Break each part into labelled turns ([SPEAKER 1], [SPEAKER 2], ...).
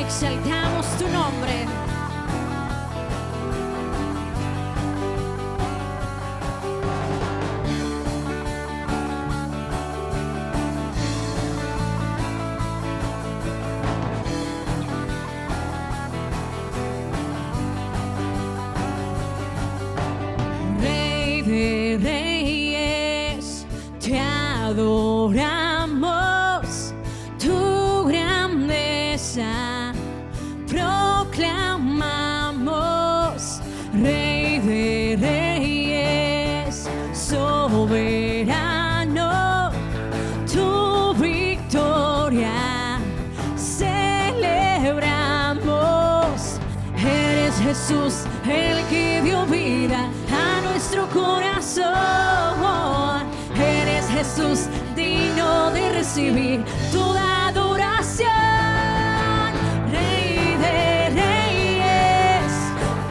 [SPEAKER 1] exaltamos tu nombre. Rey de reyes, te adoramos, tu grandeza proclamamos. Rey de reyes, soberano, tu victoria celebramos. Eres Jesús, el que dio vida a nuestro corazón. Eres Jesús, digno de recibir toda adoración. Rey de reyes,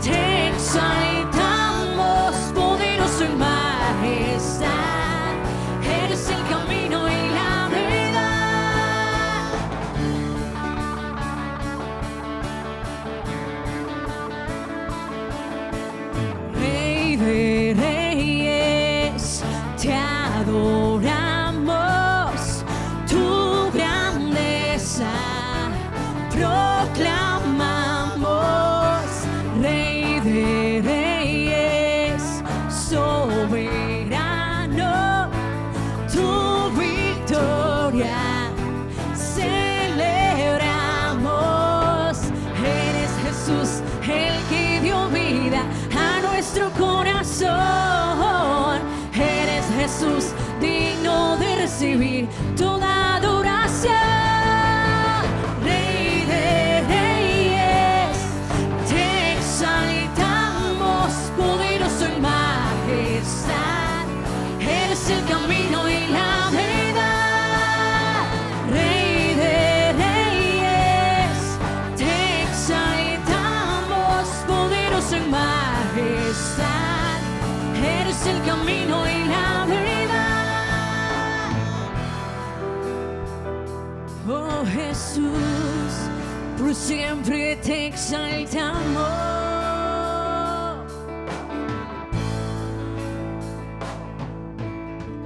[SPEAKER 1] te exaltamos, poderoso en majestad. Eres el camino y la verdad. Rey de reyes, te adoramos, tu grandeza proclamamos. Rey de reyes, soberano, tu victoria celebramos. Eres Jesús, el que dio vida a nuestro corazón. Eres Jesús, digno de recibir toda adoración. Rey de reyes, te exaltamos, poderoso en majestad. Eres el camino y la verdad. Rey de reyes, te exaltamos, poderoso en majestad. Eres el camino y la verdad. Oh Jesús, por siempre te exaltamos.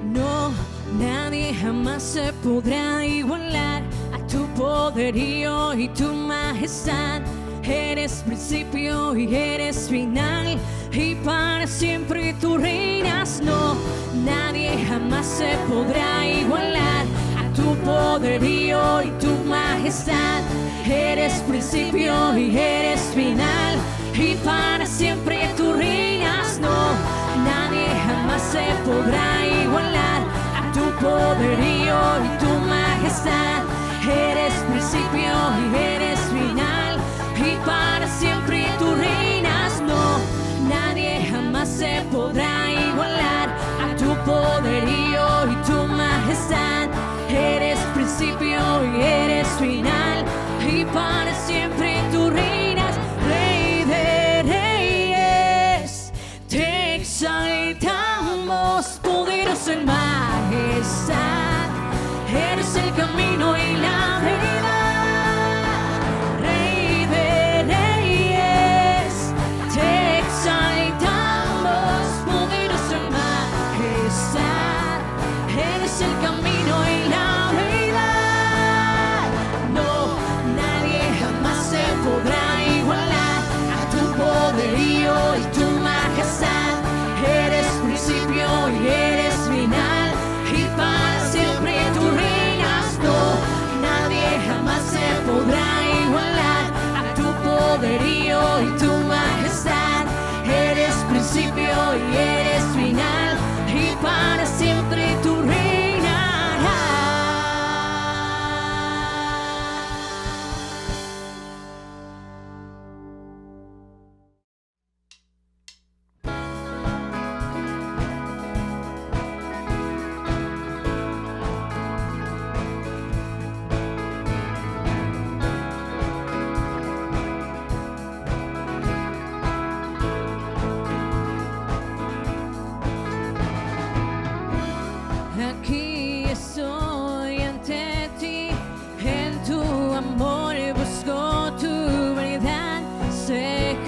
[SPEAKER 1] No, nadie jamás se podrá igualar a tu poderío y tu majestad. Eres principio y eres final, y para siempre tú reinas. No, nadie jamás se podrá igualar a tu poderío y tu majestad. Eres principio y eres final, y para siempre tú reinas. No, nadie jamás se podrá igualar a tu poderío y tu majestad. Eres principio y eres final, y para siempre tú reinas. No, nadie jamás se podrá igualar a tu poderío y tu majestad. Eres principio y eres final, y para siempre tú reinas. Rey de reyes, te exaltamos, poderoso en majestad. Eres el camino y la verdad.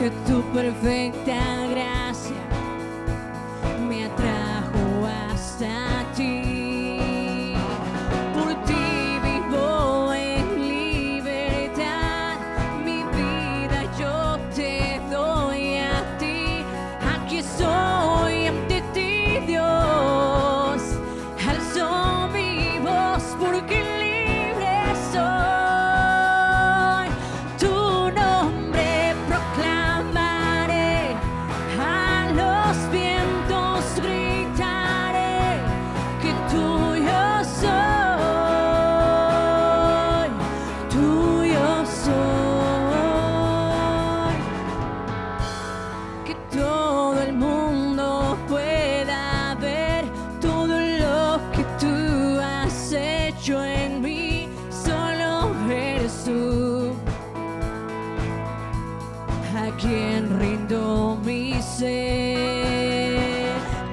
[SPEAKER 1] que tu perfecta gracia me atrajo hasta ti. Por ti vivo en libertad, mi vida yo te doy a ti. Aquí estoy ante ti, Dios, alzo mi voz porque libre soy. Tu nombre proclamaré, a los vientos gritaré que tuyo soy, tuyo soy. Que todo el mundo pueda ver todo lo que tú has hecho en mí. Solo eres tú a quien rindo mi ser.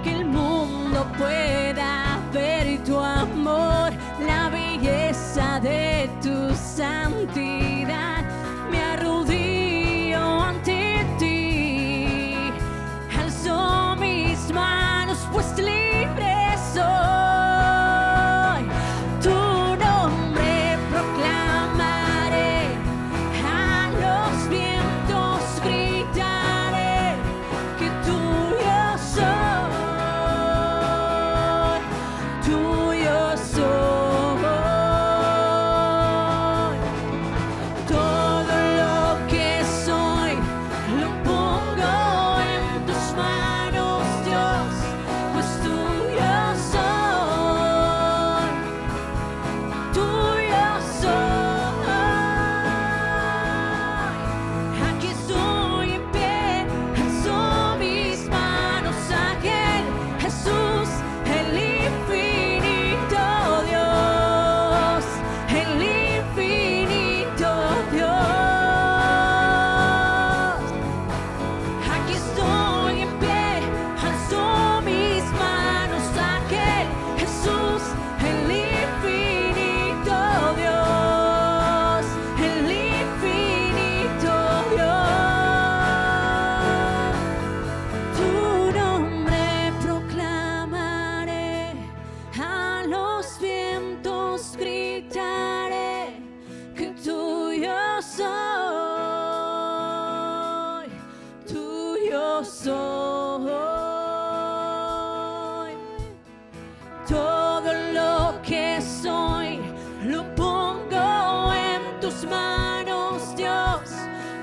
[SPEAKER 1] Que el mundo pueda ver tu amor, la belleza de tu santidad. Me arrodillo ante ti, alzo mis manos, pues libre soy. Tu nombre proclamaré, a los vientos gritaré que tuyo soy, tuyo soy. Todo lo que soy lo pongo en tus manos, Dios, pues tuyo soy, tuyo soy. Aquí estoy en pie, alzo mis manos a aquel Jesús, el infinito Dios, el infinito Dios. Aquí estoy en pie, alzo mis manos a aquel Jesús, el infinito Dios, el infinito Dios. Tu nombre proclamaré, a los vientos gritaré que tuyo soy, tuyo soy. Todo lo que soy lo pongo en tus manos, Dios,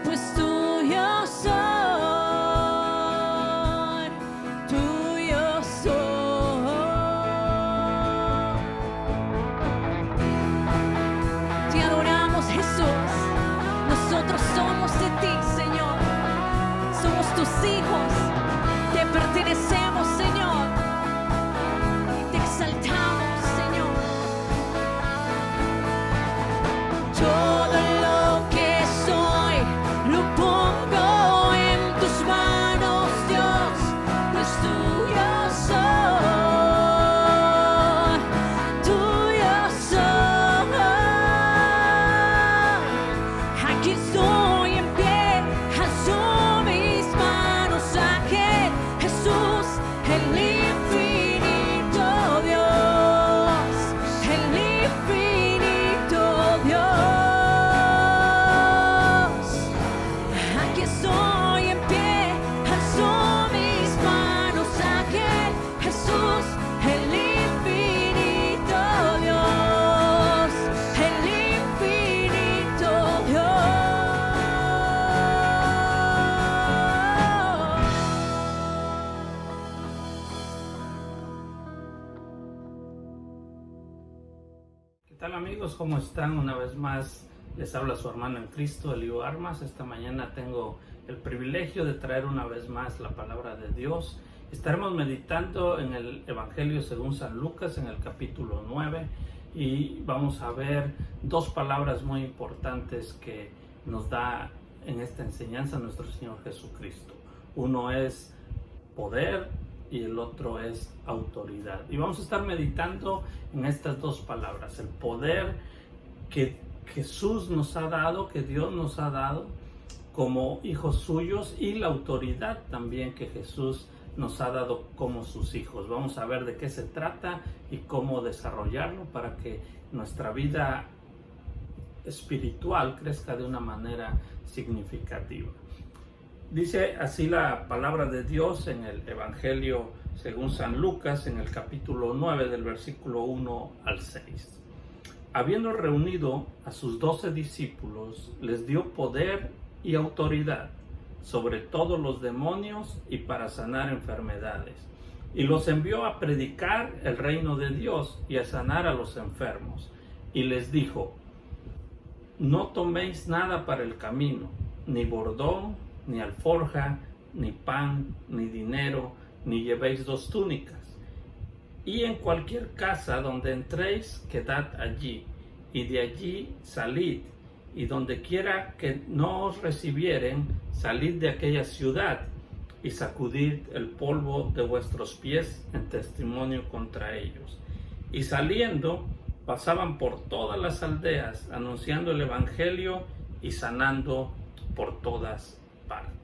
[SPEAKER 1] pues tuyo soy, tuyo soy. Te adoramos, Jesús. Nosotros somos de ti, Señor. Somos tus hijos. Te pertenecemos, Señor. Te exaltamos, Señor. Todo lo que soy lo pongo en tus manos, Dios, pues tuyo soy, tuyo soy. Aquí estoy en pie, alzo mis manos a aquel Jesús, el infinito Dios, el infinito Dios. Aquí estoy en pie, alzo mis manos a aquel Jesús, el infinito Dios, el infinito Dios.
[SPEAKER 2] ¿Qué tal, amigos? ¿Cómo están? Una vez más les habla su hermano en Cristo, Elío Armas. Esta mañana tengo el privilegio de traer una vez más la palabra de Dios. Estaremos meditando en el Evangelio según San Lucas en el capítulo 9 y vamos a ver dos palabras muy importantes que nos da en esta enseñanza nuestro Señor Jesucristo. Uno es poder y el otro es autoridad. Y vamos a estar meditando en estas dos palabras, el poder que Jesús nos ha dado, que Dios nos ha dado, como hijos suyos y la autoridad también que Jesús nos ha dado como sus hijos. Vamos a ver de qué se trata y cómo desarrollarlo para que nuestra vida espiritual crezca de una manera significativa. Dice así la palabra de Dios en el Evangelio según San Lucas, en el capítulo 9 del versículo 1 al 6. Habiendo reunido a sus 12 discípulos, les dio poder y autoridad sobre todos los demonios y para sanar enfermedades. Y los envió a predicar el reino de Dios y a sanar a los enfermos. Y les dijo: no toméis nada para el camino, ni bordón, ni alforja, ni pan, ni dinero, ni llevéis 2 túnicas. Y en cualquier casa donde entréis, quedad allí, y de allí salid, y donde quiera que no os recibieren, salid de aquella ciudad, y sacudid el polvo de vuestros pies en testimonio contra ellos. Y saliendo, pasaban por todas las aldeas, anunciando el Evangelio y sanando por todas partes.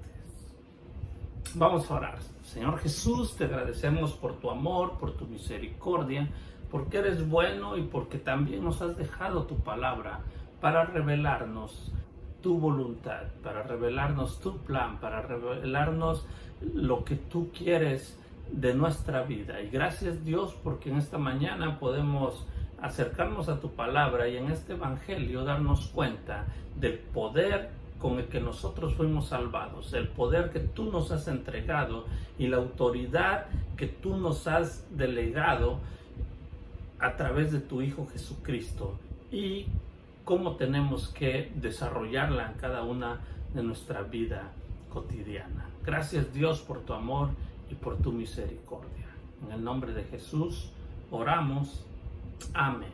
[SPEAKER 2] Vamos a orar. Señor Jesús, te agradecemos por tu amor, por tu misericordia, porque eres bueno y porque también nos has dejado tu palabra para revelarnos tu voluntad, para revelarnos tu plan, para revelarnos lo que tú quieres de nuestra vida. Y gracias, Dios, porque en esta mañana podemos acercarnos a tu palabra y en este evangelio darnos cuenta del poder con el que nosotros fuimos salvados, el poder que tú nos has entregado y la autoridad que tú nos has delegado a través de tu Hijo Jesucristo, y cómo tenemos que desarrollarla en cada una de nuestra vida cotidiana. Gracias, Dios, por tu amor y por tu misericordia. En el nombre de Jesús oramos. Amén.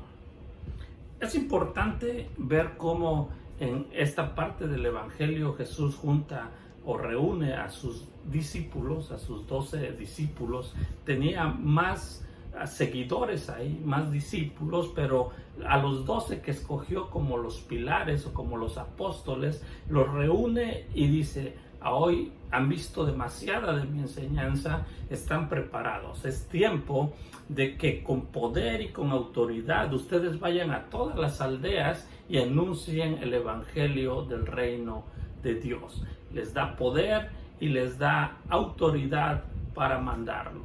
[SPEAKER 2] Es importante ver cómo en esta parte del Evangelio Jesús junta o reúne a sus discípulos, a sus 12 discípulos. Tenía más seguidores ahí, más discípulos, pero a los 12 que escogió como los pilares o como los apóstoles, los reúne y dice: hoy han visto demasiada de mi enseñanza, están preparados. Es tiempo de que con poder y con autoridad ustedes vayan a todas las aldeas y anuncien el evangelio del reino de Dios. Les da poder y les da autoridad para mandarlos.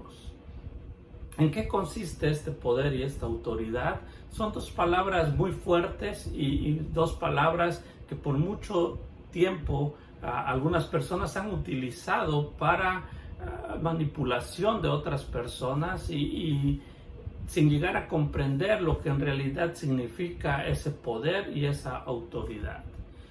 [SPEAKER 2] ¿En qué consiste este poder y esta autoridad? Son 2 palabras muy fuertes y 2 palabras que por mucho tiempo algunas personas han utilizado para manipulación de otras personas y sin llegar a comprender lo que en realidad significa ese poder y esa autoridad.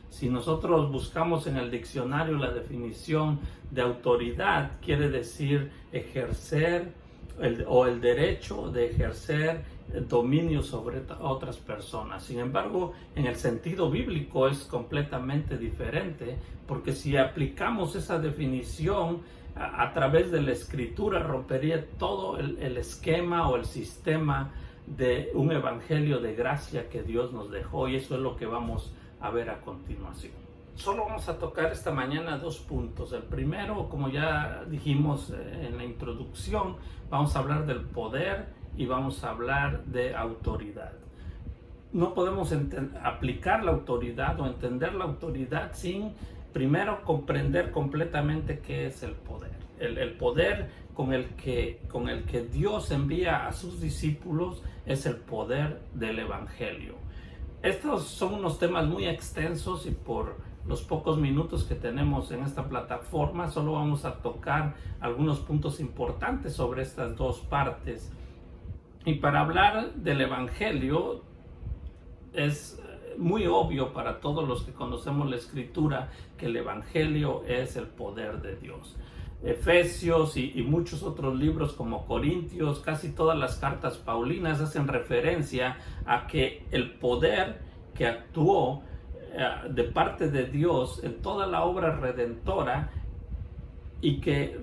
[SPEAKER 2] Si nosotros buscamos en el diccionario la definición de autoridad, quiere decir ejercer el derecho de ejercer dominio sobre otras personas. Sin embargo, en el sentido bíblico es completamente diferente, porque si aplicamos esa definición a través de la escritura, rompería todo el esquema o el sistema de un evangelio de gracia que Dios nos dejó, y eso es lo que vamos a ver a continuación. Solo vamos a tocar esta mañana 2 puntos. El primero, como ya dijimos en la introducción, vamos a hablar del poder y vamos a hablar de autoridad. No podemos aplicar la autoridad o entender la autoridad sin primero comprender completamente qué es el poder. El poder con el que Dios envía a sus discípulos es el poder del evangelio. Estos son unos temas muy extensos y por los pocos minutos que tenemos en esta plataforma solo vamos a tocar algunos puntos importantes sobre estas 2 partes. Y para hablar del evangelio es muy obvio para todos los que conocemos la escritura que el evangelio es el poder de Dios. Efesios y muchos otros libros como Corintios, casi todas las cartas paulinas hacen referencia a que el poder que actuó de parte de Dios en toda la obra redentora y que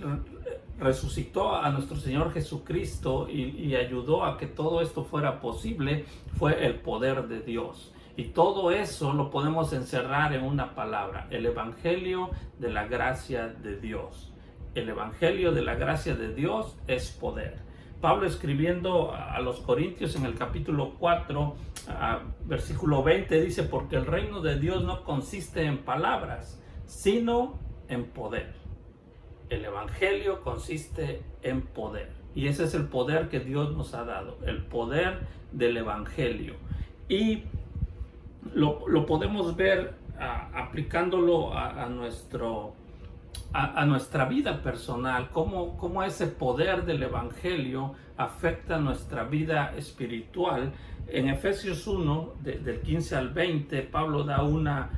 [SPEAKER 2] resucitó a nuestro Señor Jesucristo y ayudó a que todo esto fuera posible, fue el poder de Dios. Y todo eso lo podemos encerrar en una palabra: el Evangelio de la gracia de Dios. El Evangelio de la gracia de Dios es poder. Pablo, escribiendo a los Corintios en el capítulo 4, versículo 20, dice: porque el reino de Dios no consiste en palabras, sino en poder. El Evangelio consiste en poder. Y ese es el poder que Dios nos ha dado, el poder del Evangelio. Y lo podemos ver aplicándolo a nuestra vida personal, cómo ese poder del Evangelio afecta nuestra vida espiritual. En Efesios 1, del 15 al 20, Pablo da una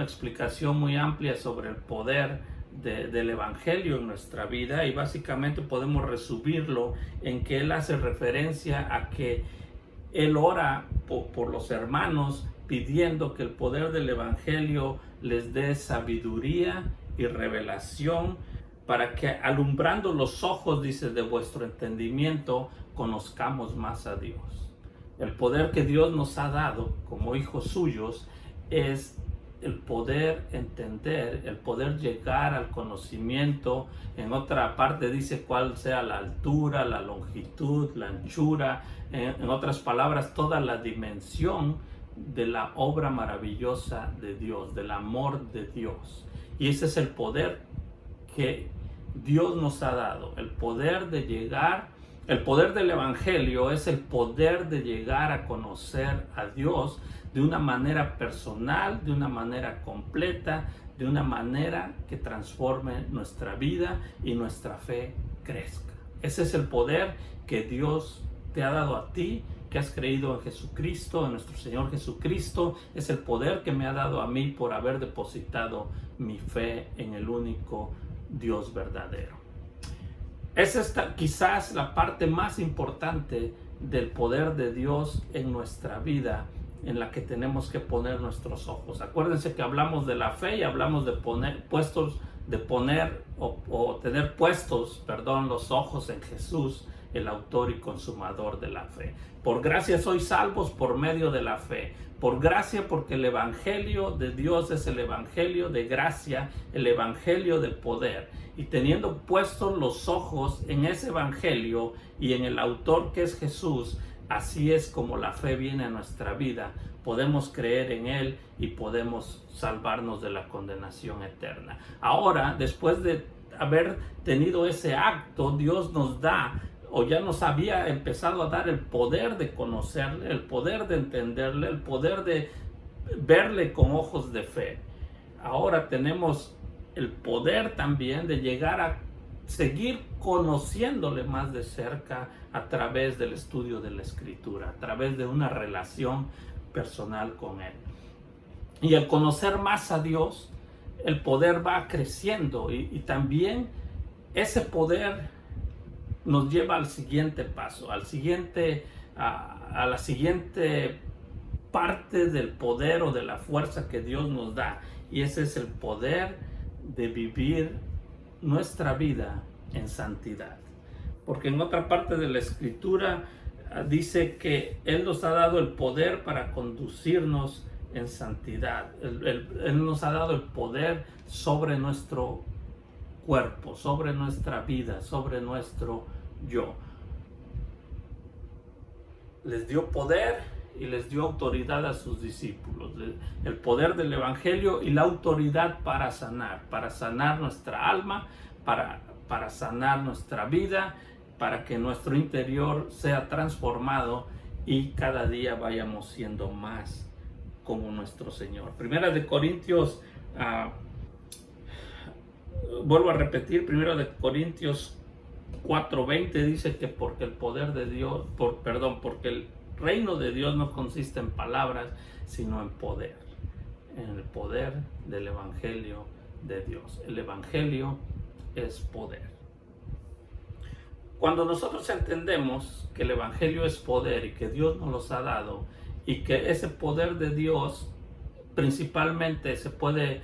[SPEAKER 2] explicación muy amplia sobre el poder del Evangelio en nuestra vida, y básicamente podemos resumirlo en que él hace referencia a que él ora por los hermanos, pidiendo que el poder del Evangelio les dé sabiduría y revelación, para que alumbrando los ojos, dice, de vuestro entendimiento, conozcamos más a Dios. El poder que Dios nos ha dado como hijos suyos es el poder entender, el poder llegar al conocimiento. En otra parte dice cuál sea la altura, la longitud, la anchura, en otras palabras, toda la dimensión de la obra maravillosa de Dios, del amor de Dios. Y ese es el poder que Dios nos ha dado, el poder de llegar. El poder del Evangelio es el poder de llegar a conocer a Dios de una manera personal, de una manera completa, de una manera que transforme nuestra vida y nuestra fe crezca. Ese es el poder que Dios te ha dado a ti, que has creído en Jesucristo, en nuestro Señor Jesucristo. Es el poder que me ha dado a mí por haber depositado mi fe en el único Dios verdadero. Es quizás la parte más importante del poder de Dios en nuestra vida, en la que tenemos que poner nuestros ojos. Acuérdense que hablamos de la fe y hablamos de tener puestos los ojos en Jesús, el autor y consumador de la fe. Por gracia sois salvos por medio de la fe. Por gracia, porque el Evangelio de Dios es el Evangelio de gracia, el Evangelio de poder. Y teniendo puestos los ojos en ese Evangelio y en el autor que es Jesús, así es como la fe viene a nuestra vida. Podemos creer en Él y podemos salvarnos de la condenación eterna. Ahora, después de haber tenido ese acto, Dios nos da, o ya nos había empezado a dar, el poder de conocerle, el poder de entenderle, el poder de verle con ojos de fe. Ahora tenemos el poder también de llegar a seguir conociéndole más de cerca a través del estudio de la Escritura, a través de una relación personal con Él. Y al conocer más a Dios, el poder va creciendo, y también ese poder nos lleva al siguiente paso, a la siguiente parte del poder o de la fuerza que Dios nos da, y ese es el poder de vivir nuestra vida en santidad. Porque en otra parte de la Escritura dice que Él nos ha dado el poder para conducirnos en santidad. Él nos ha dado el poder sobre nuestro cuerpo, sobre nuestra vida, sobre nuestro yo. Les dio poder y les dio autoridad a sus discípulos. El poder del Evangelio y la autoridad para sanar nuestra alma, para sanar nuestra vida, para que nuestro interior sea transformado y cada día vayamos siendo más como nuestro Señor. Primera de Corintios, vuelvo a repetir, Primera de Corintios 4:20 dice que porque el poder de Dios, porque el reino de Dios no consiste en palabras, sino en poder, en el poder del Evangelio de Dios. El Evangelio es poder. Cuando nosotros entendemos que el Evangelio es poder y que Dios nos los ha dado, y que ese poder de Dios principalmente se puede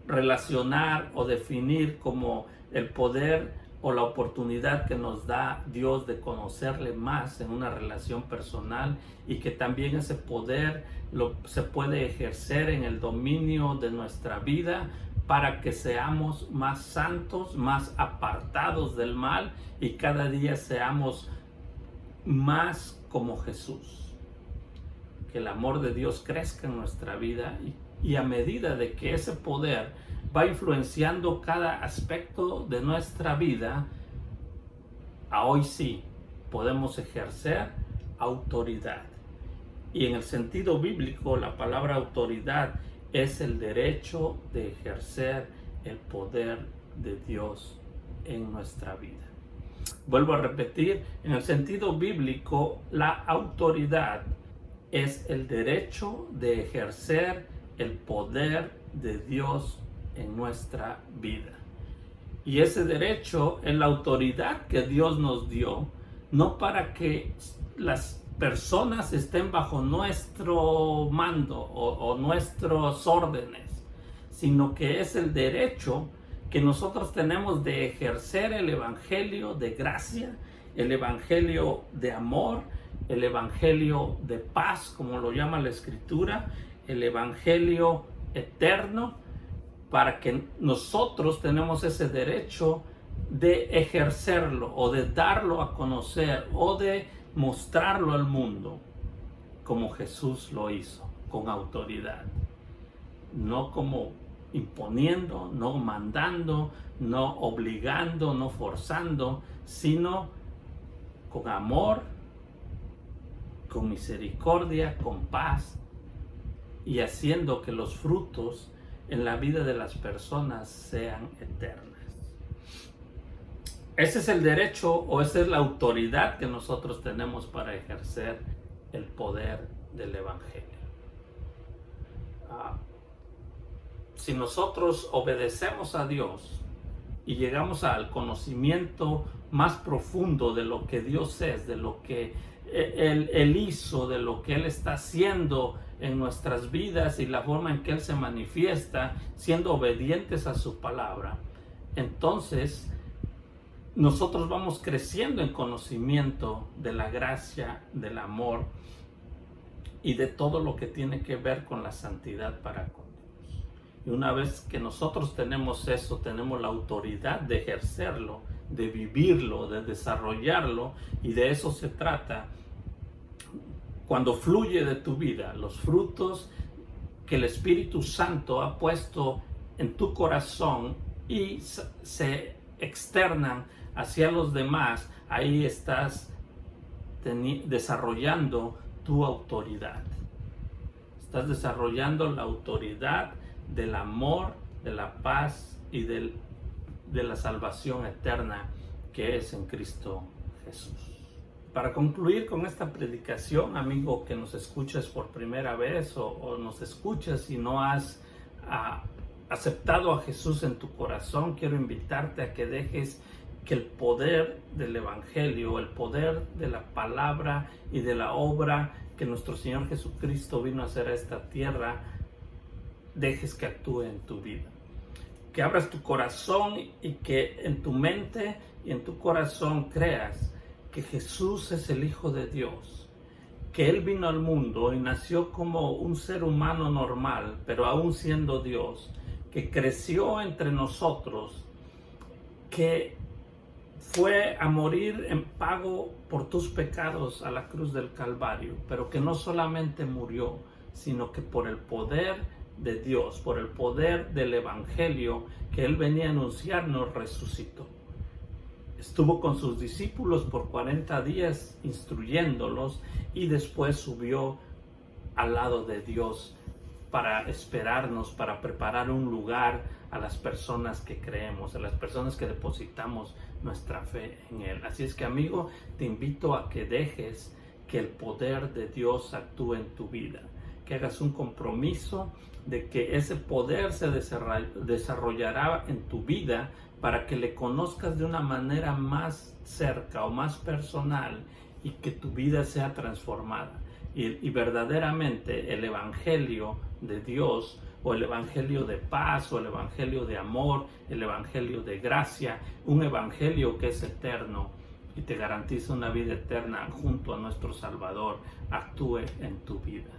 [SPEAKER 2] relacionar o definir como el poder o la oportunidad que nos da Dios de conocerle más en una relación personal, y que también ese poder se puede ejercer en el dominio de nuestra vida para que seamos más santos, más apartados del mal, y cada día seamos más como Jesús. Que el amor de Dios crezca en nuestra vida, y a medida de que ese poder va influenciando cada aspecto de nuestra vida, a hoy sí podemos ejercer autoridad. Y en el sentido bíblico, la palabra autoridad es el derecho de ejercer el poder de Dios en nuestra vida. Vuelvo a repetir, en el sentido bíblico, la autoridad es el derecho de ejercer el poder de Dios en nuestra vida. Y ese derecho es la autoridad que Dios nos dio, no para que las personas estén bajo nuestro mando o nuestros órdenes, sino que es el derecho que nosotros tenemos de ejercer el evangelio de gracia, el evangelio de amor, el evangelio de paz, como lo llama la Escritura, el evangelio eterno, para que nosotros tenemos ese derecho de ejercerlo o de darlo a conocer o de mostrarlo al mundo como Jesús lo hizo, con autoridad, no como imponiendo, no mandando, no obligando, no forzando, sino con amor, con misericordia, con paz, y haciendo que los frutos en la vida de las personas sean eternas. Ese es el derecho, o esa es la autoridad que nosotros tenemos para ejercer el poder del evangelio. Si nosotros obedecemos a Dios y llegamos al conocimiento más profundo de lo que Dios es, de lo que Él hizo, de lo que Él está haciendo en nuestras vidas y la forma en que Él se manifiesta, siendo obedientes a su palabra, entonces nosotros vamos creciendo en conocimiento de la gracia, del amor y de todo lo que tiene que ver con la santidad para con Dios. Y una vez que nosotros tenemos eso, tenemos la autoridad de ejercerlo, de vivirlo, de desarrollarlo, y de eso se trata cuando fluye de tu vida los frutos que el Espíritu Santo ha puesto en tu corazón y se externan hacia los demás. Ahí estás desarrollando tu autoridad. Estás desarrollando la autoridad del amor, de la paz y de la salvación eterna que es en Cristo Jesús. Para concluir con esta predicación, amigo que nos escuchas por primera vez o nos escuchas y no has aceptado a Jesús en tu corazón, quiero invitarte a que dejes que el poder del evangelio, el poder de la palabra y de la obra que nuestro Señor Jesucristo vino a hacer a esta tierra, dejes que actúe en tu vida. Que abras tu corazón y que en tu mente y en tu corazón creas que Jesús es el Hijo de Dios, que Él vino al mundo y nació como un ser humano normal, pero aún siendo Dios, que creció entre nosotros, que fue a morir en pago por tus pecados a la cruz del Calvario, pero que no solamente murió, sino que por el poder de Dios, por el poder del evangelio que Él venía a anunciarnos, resucitó. Estuvo con sus discípulos por 40 días instruyéndolos y después subió al lado de Dios para esperarnos, para preparar un lugar a las personas que creemos, a las personas que depositamos nuestra fe en Él. Así es que, amigo, te invito a que dejes que el poder de Dios actúe en tu vida, que hagas un compromiso de que ese poder se desarrollará en tu vida para que le conozcas de una manera más cerca o más personal y que tu vida sea transformada. Y verdaderamente el evangelio de Dios o el evangelio de paz, o el evangelio de amor, el evangelio de gracia, un evangelio que es eterno y te garantiza una vida eterna junto a nuestro Salvador, actúe en tu vida.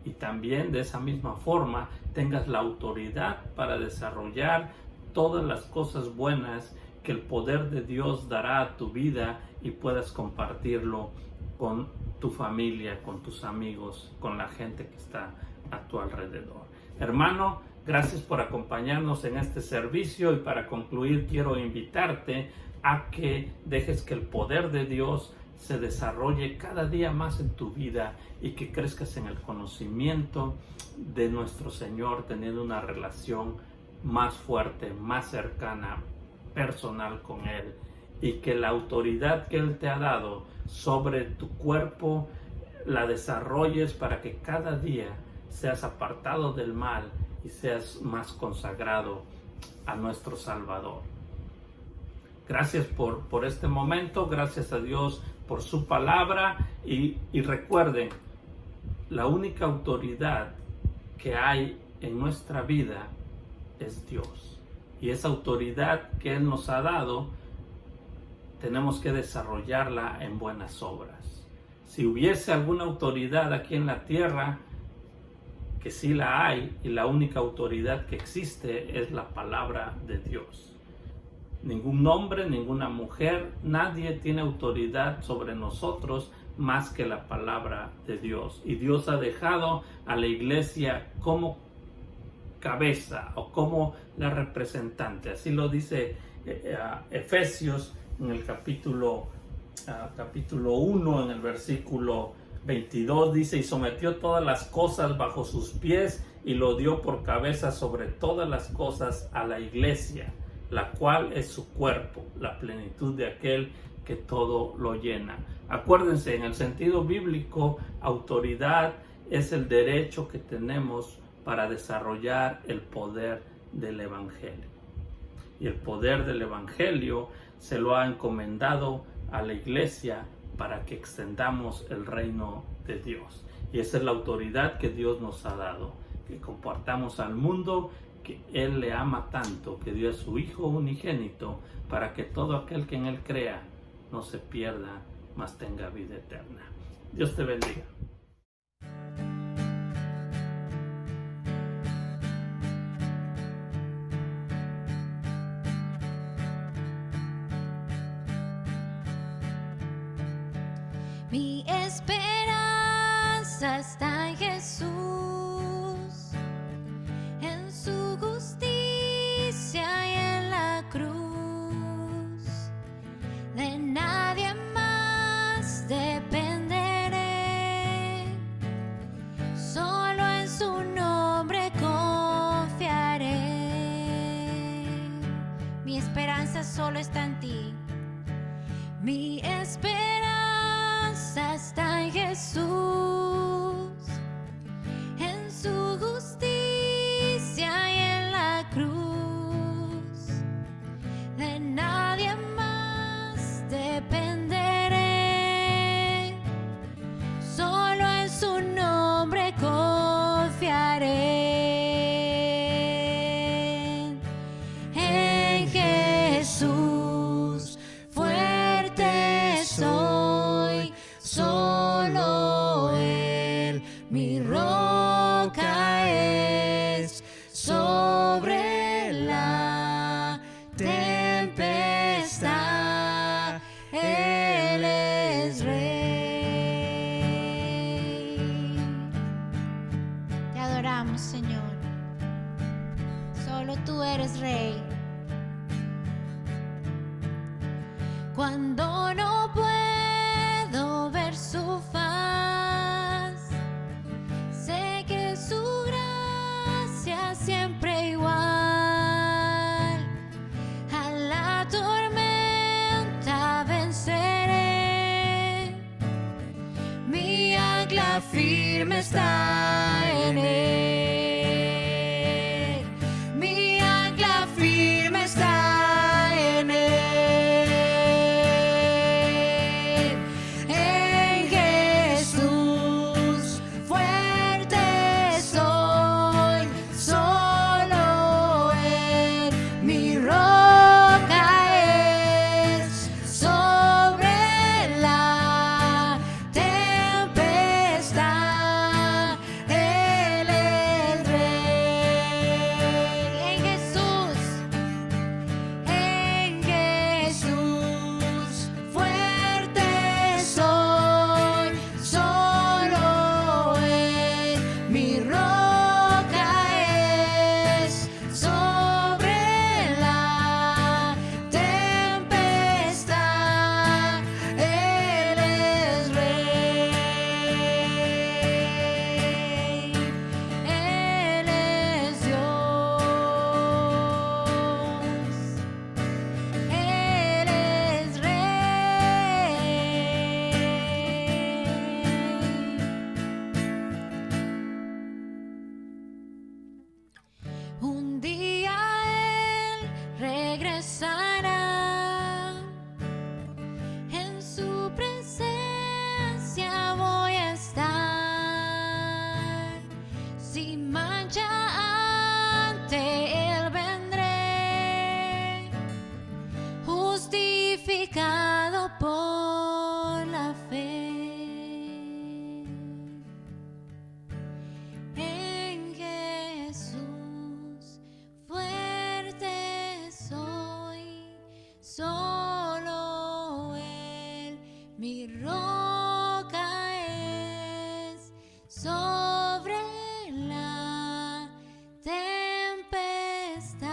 [SPEAKER 2] Y también de esa misma forma tengas la autoridad para desarrollar todas las cosas buenas que el poder de Dios dará a tu vida y puedas compartirlo con tu familia, con tus amigos, con la gente que está a tu alrededor. Hermano, gracias por acompañarnos en este servicio, y para concluir quiero invitarte a que dejes que el poder de Dios se desarrolle cada día más en tu vida y que crezcas en el conocimiento de nuestro Señor, teniendo una relación más fuerte, más cercana, personal con Él, y que la autoridad que Él te ha dado sobre tu cuerpo la desarrolles para que cada día seas apartado del mal y seas más consagrado a nuestro Salvador. Gracias por este momento, gracias a Dios por su palabra, y recuerden, la única autoridad que hay en nuestra vida es Dios, y esa autoridad que Él nos ha dado tenemos que desarrollarla en buenas obras. Si hubiese alguna autoridad aquí en la tierra, que sí la hay, y la única autoridad que existe es la palabra de Dios. Ningún hombre, ninguna mujer, nadie tiene autoridad sobre nosotros más que la palabra de Dios. Y Dios ha dejado a la iglesia como cabeza o como la representante. Así lo dice Efesios en el capítulo 1, en el versículo 22, dice: y sometió todas las cosas bajo sus pies y lo dio por cabeza sobre todas las cosas a la iglesia, la cual es su cuerpo, la plenitud de aquel que todo lo llena. Acuérdense, en el sentido bíblico, autoridad es el derecho que tenemos para desarrollar el poder del Evangelio. Y el poder del Evangelio se lo ha encomendado a la iglesia para que extendamos el reino de Dios. Y esa es la autoridad que Dios nos ha dado, que compartamos al mundo que Él le ama tanto, que dio a su Hijo unigénito para que todo aquel que en Él crea no se pierda, mas tenga vida eterna. Dios te bendiga.
[SPEAKER 1] Mi esperanza está en Jesús, en su justicia y en la cruz. De nadie más dependeré, solo en su nombre confiaré. Mi esperanza solo está en ti. Mi esperanza está en Jesús, en su justicia y en la cruz. De nadie más dependeré, solo en su nombre confiaré. En Jesús fuerte soy, solo Él mi roca es. Sobre la tempestad Él es Rey. Te adoramos, Señor. Solo tú eres Rey. Cuando no puedo ver su faz, sé que su gracia siempre igual. A la tormenta venceré, mi ancla firme está en Él. Mi ancla firme está en Él. Soy sana. En su presencia voy a estar. Sin mancha ante Él vendré, justificado por la fe. En Jesús fuerte soy, solo Él mi roca es. Sobre la tempestad